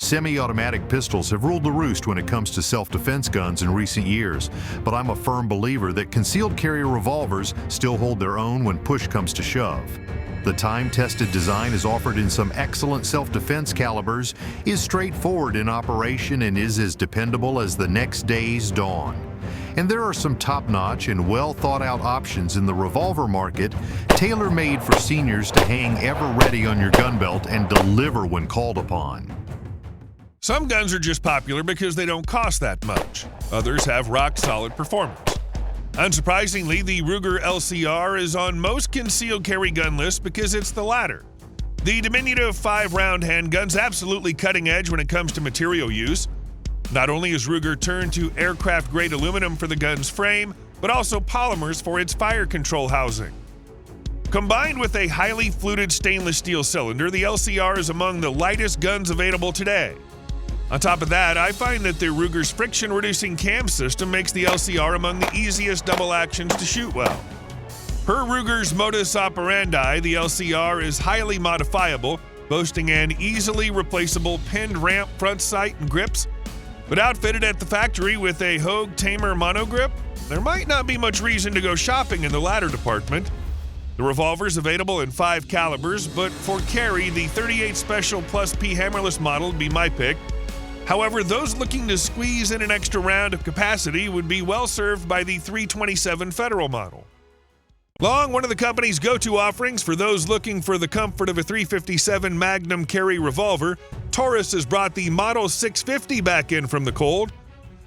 Semi-automatic pistols have ruled the roost when it comes to self-defense guns in recent years, but I'm a firm believer that concealed carry revolvers still hold their own when push comes to shove. The time-tested design is offered in some excellent self-defense calibers, is straightforward in operation, and is as dependable as the next day's dawn. And there are some top-notch and well-thought-out options in the revolver market, tailor-made for seniors to hang ever ready on your gun belt and deliver when called upon. Some guns are just popular because they don't cost that much. Others have rock-solid performance. Unsurprisingly, the Ruger LCR is on most concealed carry gun lists because it's the latter. The diminutive 5-round handgun's absolutely cutting edge when it comes to material use. Not only is Ruger turned to aircraft-grade aluminum for the gun's frame, but also polymers for its fire control housing. Combined with a highly fluted stainless steel cylinder, the LCR is among the lightest guns available today. On top of that, I find that the Ruger's friction-reducing cam system makes the LCR among the easiest double actions to shoot well. Per Ruger's modus operandi, the LCR is highly modifiable, boasting an easily replaceable pinned ramp front sight and grips. But outfitted at the factory with a Hogue Tamer monogrip, there might not be much reason to go shopping in the latter department. The revolver's available in 5 calibers, but for carry, the 38 Special Plus P hammerless model would be my pick. However, those looking to squeeze in an extra round of capacity would be well served by the 327 Federal model. Along one of the company's go-to offerings for those looking for the comfort of a 357 Magnum carry revolver, Taurus has brought the Model 650 back in from the cold.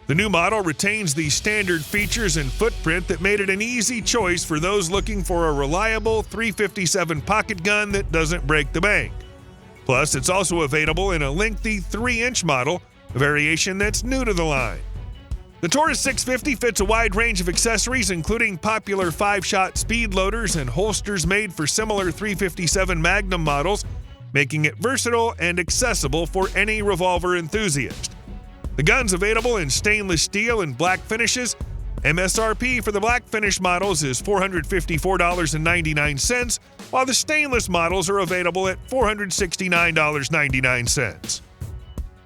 The new model retains the standard features and footprint that made it an easy choice for those looking for a reliable 357 pocket gun that doesn't break the bank. Plus, it's also available in a lengthy 3-inch model, a variation that's new to the line. The Taurus 650 fits a wide range of accessories, including popular 5-shot speed loaders and holsters made for similar 357 Magnum models, making it versatile and accessible for any revolver enthusiast. The gun's available in stainless steel and black finishes. MSRP for the black finish models is $454.99, while the stainless models are available at $469.99.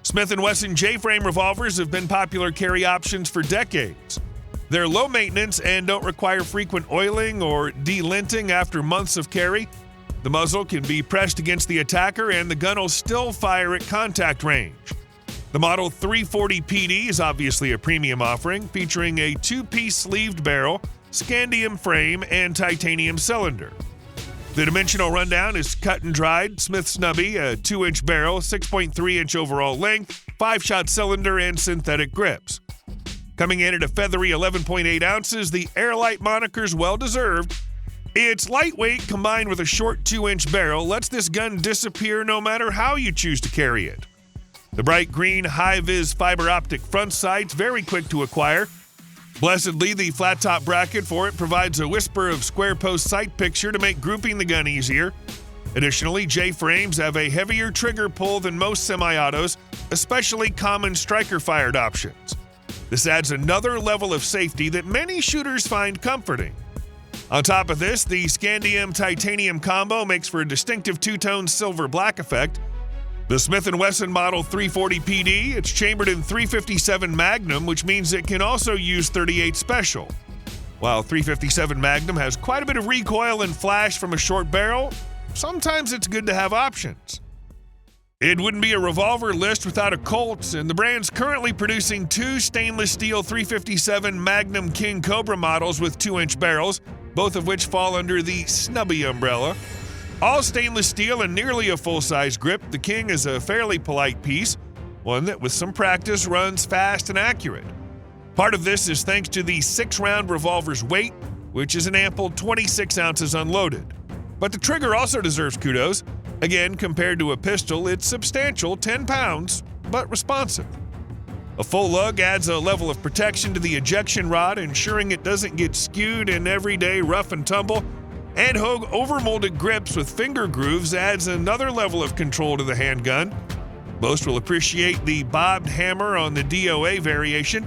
Smith & Wesson J-frame revolvers have been popular carry options for decades. They're low maintenance and don't require frequent oiling or delinting after months of carry. The muzzle can be pressed against the attacker and the gun will still fire at contact range. The Model 340 PD is obviously a premium offering, featuring a 2-piece sleeved barrel, scandium frame, and titanium cylinder. The dimensional rundown is cut and dried, Smith Snubby, a 2-inch barrel, 6.3-inch overall length, 5-shot cylinder, and synthetic grips. Coming in at a feathery 11.8 ounces, the Airlight moniker's well-deserved. Its lightweight combined with a short 2-inch barrel lets this gun disappear no matter how you choose to carry it. The bright green high-vis fiber optic front sight's very quick to acquire. Blessedly, the flat-top bracket for it provides a whisper of square post sight picture to make grouping the gun easier. Additionally, J-frames have a heavier trigger pull than most semi-autos, especially common striker-fired options. This adds another level of safety that many shooters find comforting. On top of this, the scandium-titanium combo makes for a distinctive two-tone silver-black effect. The Smith & Wesson Model 340 PD, it's chambered in 357 Magnum, which means it can also use 38 Special. While 357 Magnum has quite a bit of recoil and flash from a short barrel, sometimes it's good to have options. It wouldn't be a revolver list without a Colt, and the brand's currently producing 2 stainless steel 357 Magnum King Cobra models with 2-inch barrels, both of which fall under the Snubby umbrella. All stainless steel and nearly a full-size grip, the King is a fairly polite piece, one that with some practice runs fast and accurate. Part of this is thanks to the 6-round revolver's weight, which is an ample 26 ounces unloaded. But the trigger also deserves kudos. Again, compared to a pistol, it's substantial, 10 pounds, but responsive. A full lug adds a level of protection to the ejection rod, ensuring it doesn't get skewed in everyday rough and tumble. And Hogue overmolded grips with finger grooves adds another level of control to the handgun. Most will appreciate the bobbed hammer on the DOA variation.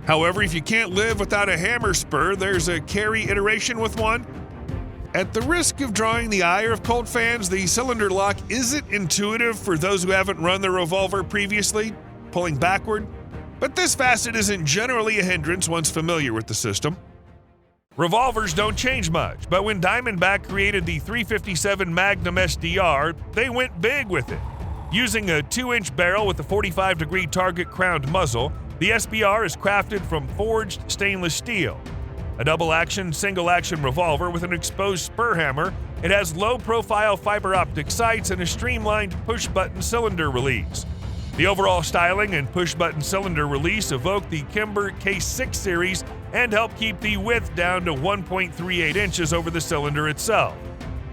However, if you can't live without a hammer spur, there's a carry iteration with one. At the risk of drawing the ire of Colt fans, the cylinder lock isn't intuitive for those who haven't run the Revolver previously, pulling backward, but this facet isn't generally a hindrance once familiar with the system. Revolvers don't change much, but when Diamondback created the 357 Magnum SDR, they went big with it. Using a 2-inch barrel with a 45-degree target crowned muzzle, the SBR is crafted from forged stainless steel. A double-action, single-action revolver with an exposed spur hammer, it has low-profile fiber optic sights and a streamlined push-button cylinder release. The overall styling and push-button cylinder release evoke the Kimber K6 series and help keep the width down to 1.38 inches over the cylinder itself.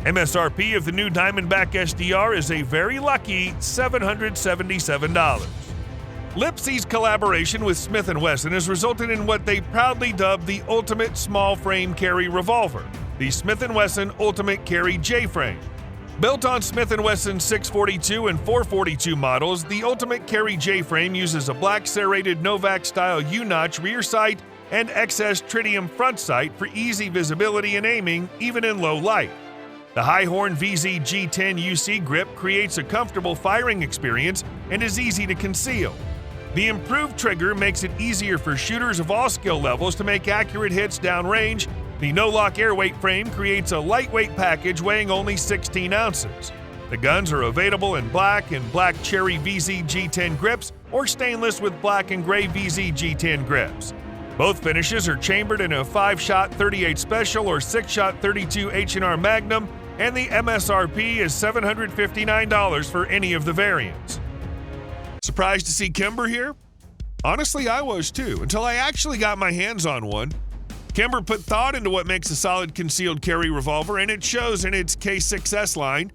MSRP of the new Diamondback SDR is a very lucky $777. Lipsy's collaboration with Smith & Wesson has resulted in what they proudly dubbed the ultimate small frame carry revolver, the Smith & Wesson Ultimate Carry J-Frame. Built on Smith & Wesson's 642 and 442 models, the Ultimate Carry J-Frame uses a black serrated Novak-style U-notch rear sight and XS tritium front sight for easy visibility and aiming, even in low light. The high-horn VZ G10 UC grip creates a comfortable firing experience and is easy to conceal. The improved trigger makes it easier for shooters of all skill levels to make accurate hits downrange. The no-lock airweight frame creates a lightweight package weighing only 16 ounces. The guns are available in black and black cherry VZ G10 grips or stainless with black and gray VZ G10 grips. Both finishes are chambered in a 5-shot 38 Special or 6-shot 32 H&R Magnum, and the MSRP is $759 for any of the variants. Surprised to see Kimber here? Honestly, I was too, until I actually got my hands on one. Kimber put thought into what makes a solid concealed carry revolver, and it shows in its K6s line.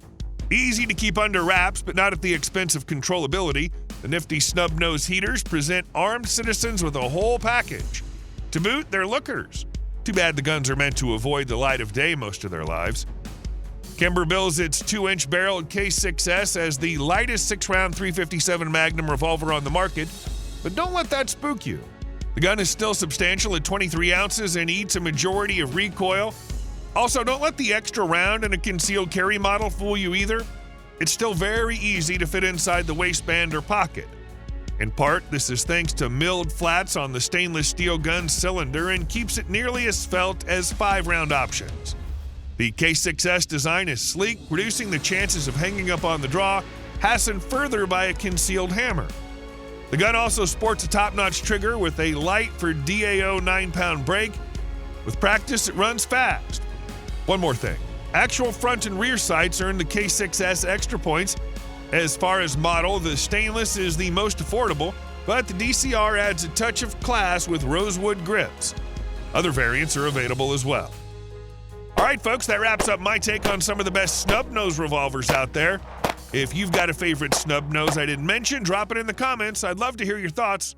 Easy to keep under wraps, but not at the expense of controllability. The nifty snub-nose heaters present armed citizens with a whole package. To boot, they're lookers. Too bad the guns are meant to avoid the light of day most of their lives. Kimber bills its 2-inch barreled K6s as the lightest 6-round 357 Magnum revolver on the market, but don't let that spook you. The gun is still substantial at 23 ounces and eats a majority of recoil. Also, don't let the extra round in a concealed carry model fool you either. It's still very easy to fit inside the waistband or pocket. In part, this is thanks to milled flats on the stainless steel gun cylinder and keeps it nearly as svelte as 5-round options. The K6s design is sleek, reducing the chances of hanging up on the draw, hastened further by a concealed hammer. The gun also sports a top-notch trigger with a light for DAO 9-pound brake. With practice, it runs fast. One more thing. Actual front and rear sights earn the K6s extra points. As far as model, the stainless is the most affordable, but the DCR adds a touch of class with rosewood grips. Other variants are available as well. All right, folks, that wraps up my take on some of the best snub-nose revolvers out there. If you've got a favorite snub-nose I didn't mention, drop it in the comments. I'd love to hear your thoughts.